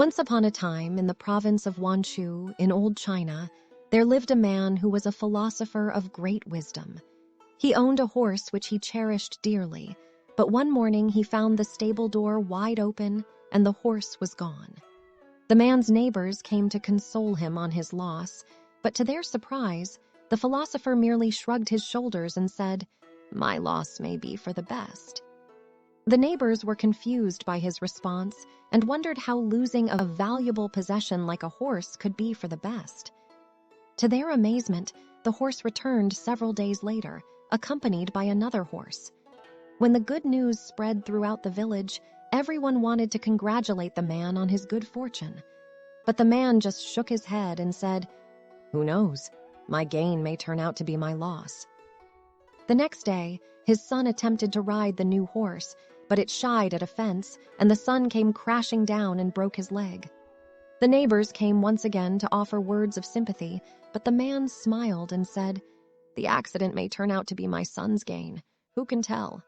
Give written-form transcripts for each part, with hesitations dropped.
Once upon a time, in the province of Wanchu, in old China, there lived a man who was a philosopher of great wisdom. He owned a horse which he cherished dearly, but one morning he found the stable door wide open and the horse was gone. The man's neighbors came to console him on his loss, but to their surprise, the philosopher merely shrugged his shoulders and said, "My loss may be for the best." The neighbors were confused by his response and wondered how losing a valuable possession like a horse could be for the best. To their amazement, the horse returned several days later, accompanied by another horse. When the good news spread throughout the village, everyone wanted to congratulate the man on his good fortune. But the man just shook his head and said, "Who knows? My gain may turn out to be my loss." The next day, his son attempted to ride the new horse, but it shied at a fence, and the son came crashing down and broke his leg. The neighbors came once again to offer words of sympathy, but the man smiled and said, "The accident may turn out to be my son's gain. Who can tell?"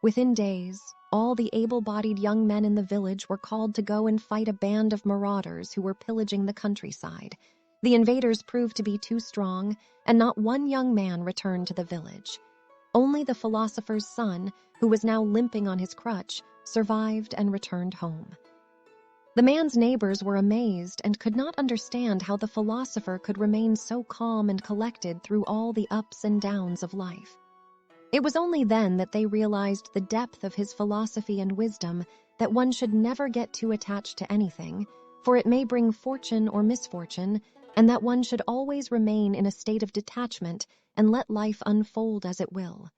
Within days, all the able-bodied young men in the village were called to go and fight a band of marauders who were pillaging the countryside. The invaders proved to be too strong, and not one young man returned to the village. Only the philosopher's son, who was now limping on his crutch, survived and returned home. The man's neighbors were amazed and could not understand how the philosopher could remain so calm and collected through all the ups and downs of life. It was only then that they realized the depth of his philosophy and wisdom, that one should never get too attached to anything, for it may bring fortune or misfortune, and that one should always remain in a state of detachment and let life unfold as it will.